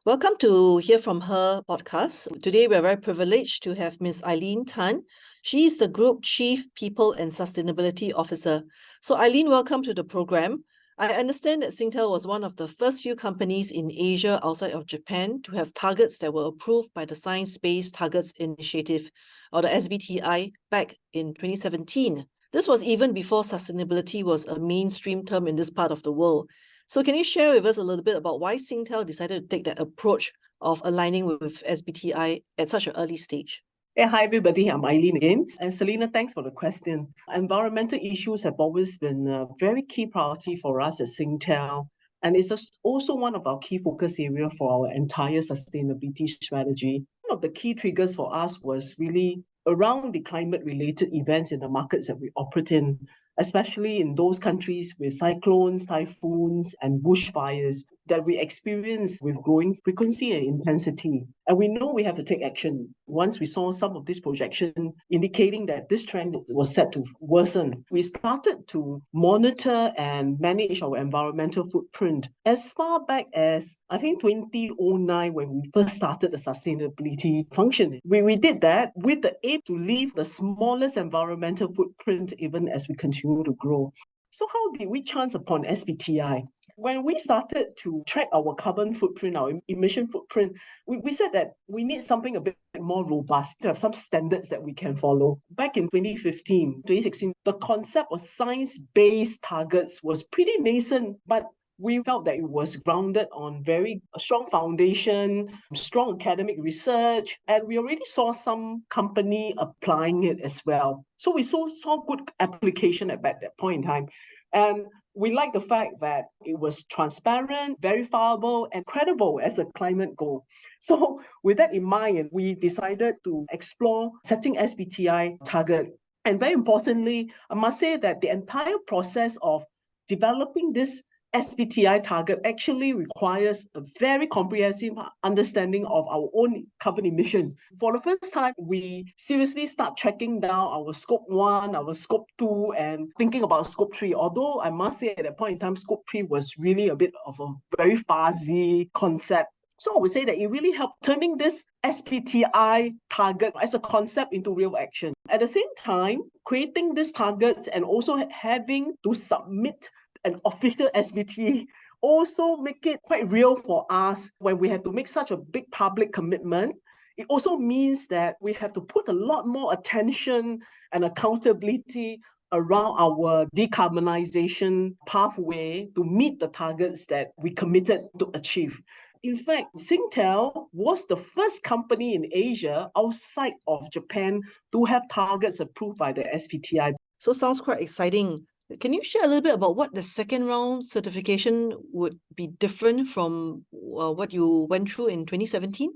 Welcome to Hear From Her podcast. Today, we're very privileged to have Ms Aileen Tan. She's the Group Chief People and Sustainability Officer. So Aileen, welcome to the program. I understand that Singtel was one of the first few companies in Asia outside of Japan to have targets that were approved by the Science-Based Targets Initiative, or the SBTi, back in 2017. This was even before sustainability was a mainstream term in this part of the world. So can you share with us a little bit about why Singtel decided to take that approach of aligning with SBTi at such an early stage? Yeah, hi everybody, I'm Aileen again. And Selena, thanks for the question. Environmental issues have always been a very key priority for us at Singtel. And it's also one of our key focus areas for our entire sustainability strategy. One of the key triggers for us was really around the climate-related events in the markets that we operate in, especially in those countries with cyclones, typhoons, and bushfires that we experience with growing frequency and intensity. And we know we have to take action. Once we saw some of this projection indicating that this trend was set to worsen, we started to monitor and manage our environmental footprint as far back as, I think, 2009, when we first started the sustainability function. We did that with the aim to leave the smallest environmental footprint even as we continue to grow. So how did we chance upon SBTi? When we started to track our carbon footprint, our emission footprint, we said that we need something a bit more robust, to have some standards that we can follow. Back in 2015, 2016, the concept of science-based targets was pretty nascent, but we felt that it was grounded on very strong foundation, strong academic research, and we already saw some company applying it as well. So we saw good application at that point in time. And we like the fact that it was transparent, verifiable, and credible as a climate goal. So with that in mind, we decided to explore setting SBTi target. And very importantly, I must say that the entire process of developing this SBTi target actually requires a very comprehensive understanding of our own carbon emission. For the first time, we seriously start tracking down our scope 1, our scope 2, and thinking about scope 3. Although I must say at that point in time, scope 3 was really a bit of a very fuzzy concept. So I would say that it really helped turning this SBTi target as a concept into real action. At the same time, creating these targets and also having to submit an official SBT also make it quite real for us when we have to make such a big public commitment. It also means that we have to put a lot more attention and accountability around our decarbonization pathway to meet the targets that we committed to achieve. In fact, Singtel was the first company in Asia outside of Japan to have targets approved by the SBTi. So sounds quite exciting. Can you share a little bit about what the second round certification would be different from what you went through in 2017?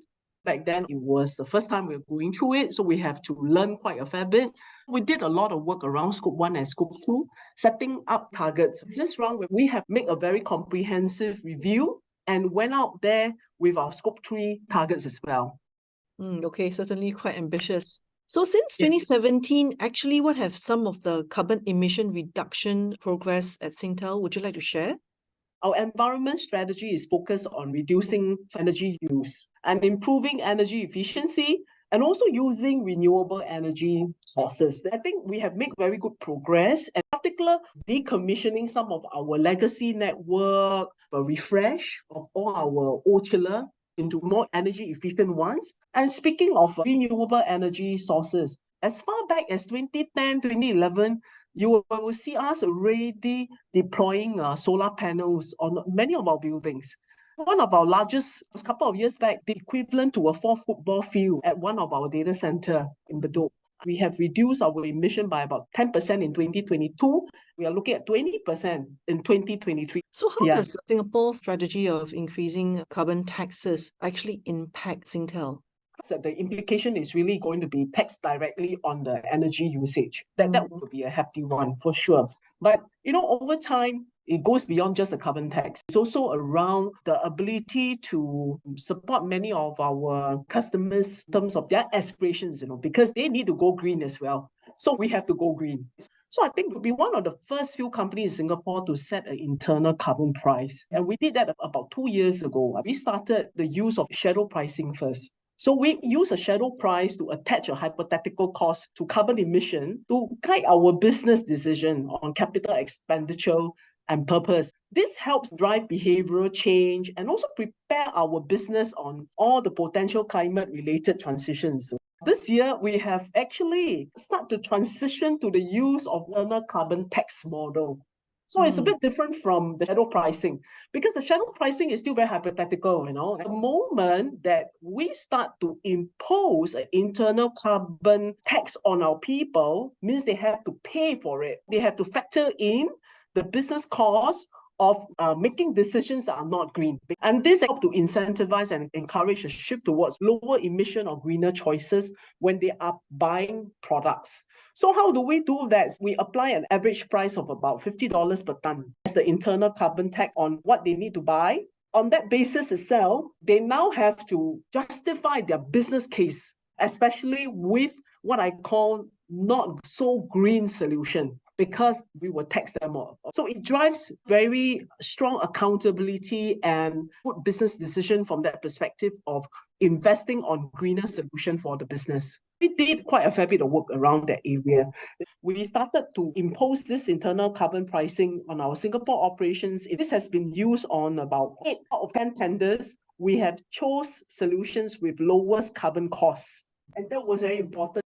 Back then, it was the first time we were going through it, so we have to learn quite a fair bit. We did a lot of work around scope 1 and scope 2, setting up targets. This round, we have made a very comprehensive review and went out there with our scope 3 targets as well. Okay, certainly quite ambitious. So since 2017, actually, what have some of the carbon emission reduction progress at Singtel? Would you like to share? Our environment strategy is focused on reducing energy use and improving energy efficiency and also using renewable energy sources. I think we have made very good progress, and in particular, decommissioning some of our legacy network, a refresh of all our old chiller into more energy efficient ones. And speaking of renewable energy sources, as far back as 2010, 2011, you will see us already deploying solar panels on many of our buildings. One of our largest, a couple of years back, the equivalent to a 4 football field at one of our data center in Bedok. We have reduced our emission by about 10% in 2022. We are looking at 20% in 2023. So how does Singapore's strategy of increasing carbon taxes actually impact Singtel? So the implication is really going to be taxed directly on the energy usage. That would be a hefty one for sure. But, over time, it goes beyond just the carbon tax. It's also around the ability to support many of our customers in terms of their aspirations, because they need to go green as well. So we have to go green. So I think we'll be one of the first few companies in Singapore to set an internal carbon price. And we did that about 2 years ago. We started the use of shadow pricing first. So we use a shadow price to attach a hypothetical cost to carbon emission to guide our business decision on capital expenditure and purpose. This helps drive behavioral change and also prepare our business on all the potential climate-related transitions. This year, we have actually started to transition to the use of internal carbon tax model. So it's a bit different from the shadow pricing because the shadow pricing is still very hypothetical, The moment that we start to impose an internal carbon tax on our people means they have to pay for it. They have to factor in the business cost of making decisions that are not green. And this helps to incentivize and encourage a shift towards lower emission or greener choices when they are buying products. So how do we do that? We apply an average price of about $50 per ton as the internal carbon tax on what they need to buy. On that basis itself, they now have to justify their business case, especially with what I call not so green solution, because we will tax them all. So it drives very strong accountability and good business decision from that perspective of investing on greener solution for the business. We did quite a fair bit of work around that area. We started to impose this internal carbon pricing on our Singapore operations. This has been used on about 8 out of 10 tenders. We have chose solutions with lowest carbon costs. And that was very important.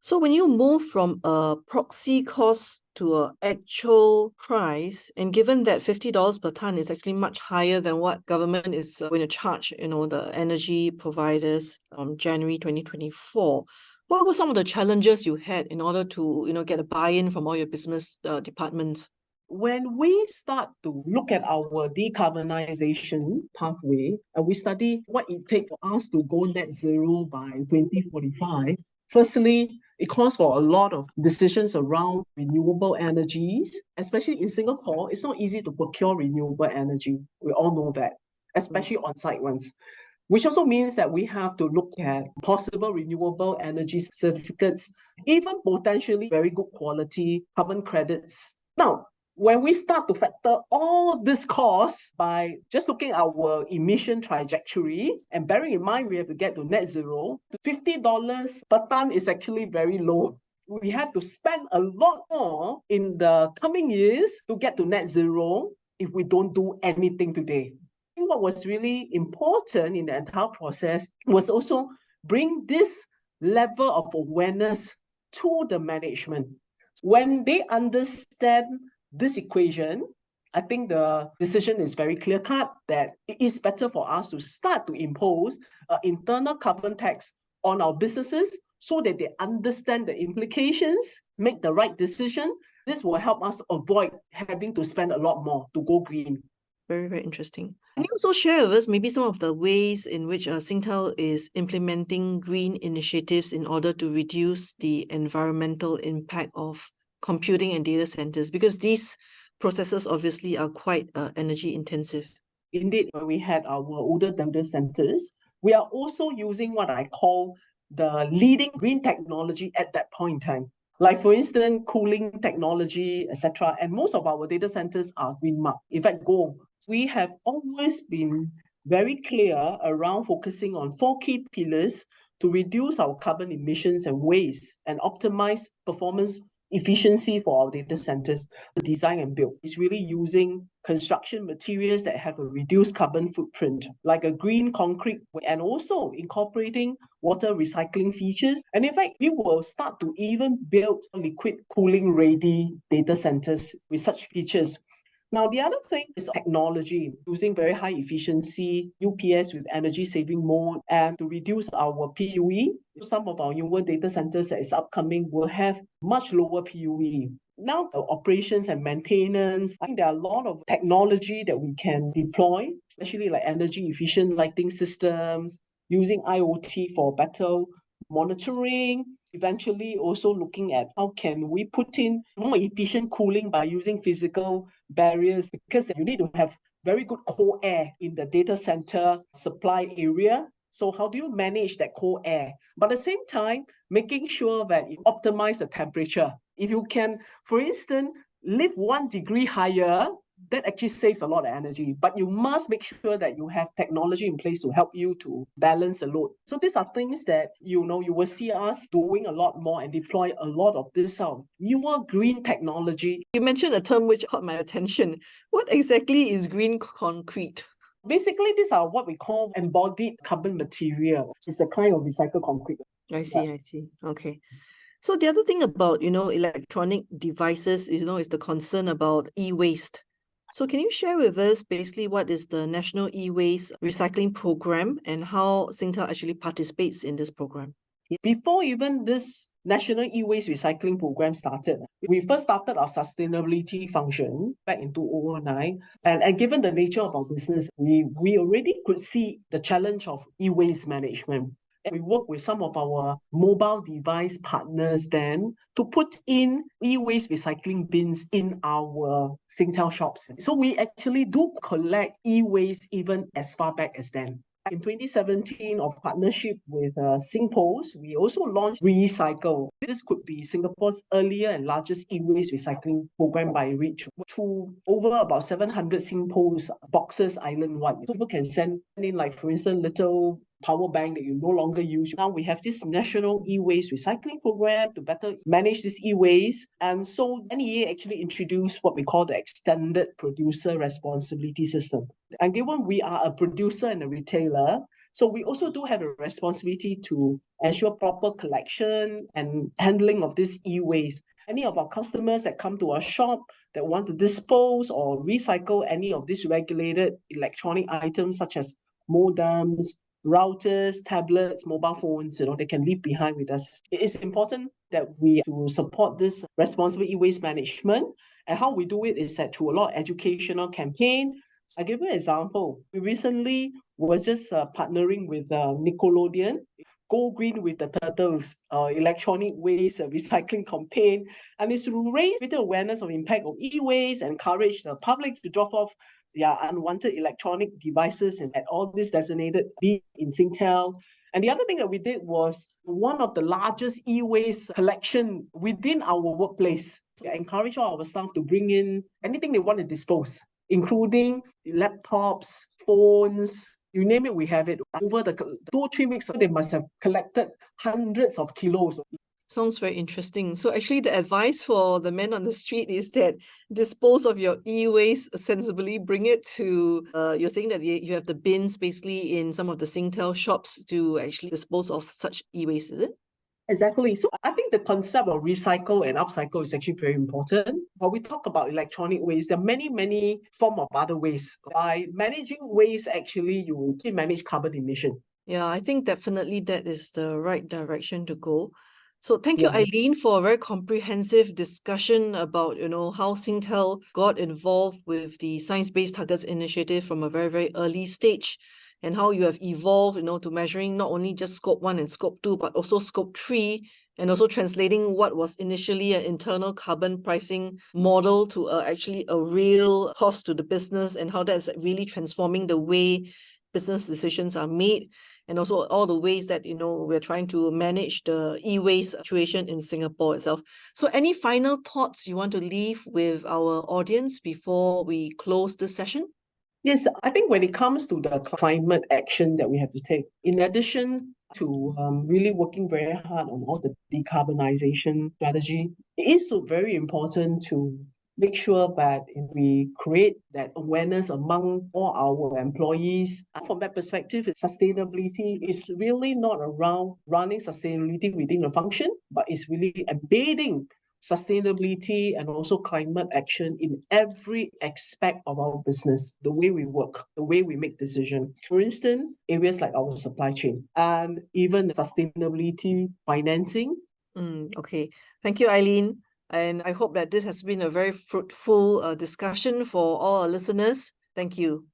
So when you move from a proxy cost to an actual price, and given that $50 per ton is actually much higher than what government is going to charge, the energy providers January 2024, what were some of the challenges you had in order to, get a buy-in from all your business departments? When we start to look at our decarbonization pathway, and we study what it takes for us to go net zero by 2045, firstly, it calls for a lot of decisions around renewable energies. Especially in Singapore, it's not easy to procure renewable energy. We all know that, especially on-site ones. Which also means that we have to look at possible renewable energy certificates, even potentially very good quality carbon credits. Now, when we start to factor all this costs by just looking at our emission trajectory and bearing in mind we have to get to net zero, $50 per ton is actually very low. We have to spend a lot more in the coming years to get to net zero if we don't do anything today. I think what was really important in the entire process was also bring this level of awareness to the management. When they understand this equation, I think the decision is very clear-cut that it is better for us to start to impose an internal carbon tax on our businesses so that they understand the implications, make the right decision. This will help us avoid having to spend a lot more to go green. Very, very interesting. Can you also share with us maybe some of the ways in which Singtel is implementing green initiatives in order to reduce the environmental impact of computing and data centers, because these processes obviously are quite energy intensive? Indeed, when we had our older data centers, we are also using what I call the leading green technology at that point in time. Like for instance, cooling technology, etc. And most of our data centers are green marked. In fact, gold. We have always been very clear around focusing on 4 key pillars to reduce our carbon emissions and waste and optimize performance efficiency for our data centers. The design and build is really using construction materials that have a reduced carbon footprint, like a green concrete, and also incorporating water recycling features. And in fact, we will start to even build liquid cooling ready data centers with such features. Now, the other thing is technology, using very high efficiency UPS with energy saving mode and to reduce our PUE. Some of our newer data centers that is upcoming will have much lower PUE. Now, the operations and maintenance, I think there are a lot of technology that we can deploy, especially like energy efficient lighting systems, using IoT for better monitoring, eventually also looking at how can we put in more efficient cooling by using physical barriers, because you need to have very good cold air in the data center supply area. So how do you manage that cold air? But at the same time, making sure that you optimize the temperature. If you can, for instance, live 1 degree higher, that actually saves a lot of energy. But you must make sure that you have technology in place to help you to balance the load. So these are things that you will see us doing a lot more and deploy a lot of this newer green technology. You mentioned a term which caught my attention. What exactly is green concrete? Basically, these are what we call embodied carbon material. It's a kind of recycled concrete. I see. Okay. So the other thing about, electronic devices is the concern about e-waste. So can you share with us basically what is the National E-Waste Recycling Program and how Singtel actually participates in this program? Before even this National E-Waste Recycling Program started, we first started our sustainability function back in 2009. And given the nature of our business, we already could see the challenge of e-waste management. We work with some of our mobile device partners then to put in e-waste recycling bins in our Singtel shops. So we actually do collect e-waste even as far back as then. In 2017, of partnership with Singpost, we also launched Recycle. This could be Singapore's earlier and largest e-waste recycling program by reach, to over about 700 Singpost boxes island-wide. People can send in, like, for instance, little power bank that you no longer use. Now we have this national e-waste recycling program to better manage this e-waste. And so NEA actually introduced what we call the extended producer responsibility system. And given we are a producer and a retailer, so we also do have a responsibility to ensure proper collection and handling of this e-waste. Any of our customers that come to our shop that want to dispose or recycle any of these regulated electronic items such as modems, routers, tablets, mobile phones, they can leave behind with us. It is important that we to support this responsible e-waste management. And how we do it is that through a lot of educational campaign. I'll give you an example. We recently was just partnering with Nickelodeon, Go Green with the Turtles, electronic waste recycling campaign. And it's to raise greater awareness of impact of e-waste and encourage the public to drop off their unwanted electronic devices and at all this designated bin in Singtel. And the other thing that we did was one of the largest e-waste collection within our workplace. We encourage all our staff to bring in anything they want to dispose, including laptops, phones, you name it, we have it. Over the 2 or 3 weeks, they must have collected hundreds of kilos. Sounds very interesting. So actually the advice for the men on the street is that dispose of your e-waste sensibly, bring it to, you're saying that you have the bins basically in some of the Singtel shops to actually dispose of such e-waste, is it? Exactly. So I think the concept of recycle and upcycle is actually very important. When we talk about electronic waste, there are many forms of other waste. By managing waste, actually, you can manage carbon emission. Yeah, I think definitely that is the right direction to go. So thank you, Aileen, for a very comprehensive discussion about, how Singtel got involved with the Science-Based Targets Initiative from a very, very early stage, and how you have evolved, to measuring not only just Scope 1 and Scope 2, but also Scope 3, and also translating what was initially an internal carbon pricing model to actually a real cost to the business, and how that's really transforming the way business decisions are made, and also all the ways that, we're trying to manage the e-waste situation in Singapore itself. So any final thoughts you want to leave with our audience before we close this session? Yes, I think when it comes to the climate action that we have to take, in addition to really working very hard on all the decarbonization strategy, it is so very important to make sure that we create that awareness among all our employees. From that perspective, sustainability is really not around running sustainability within a function, but it's really embedding sustainability and also climate action in every aspect of our business, the way we work, the way we make decisions. For instance, areas like our supply chain and even sustainability financing. Okay. Thank you, Aileen. And I hope that this has been a very fruitful discussion for all our listeners. Thank you.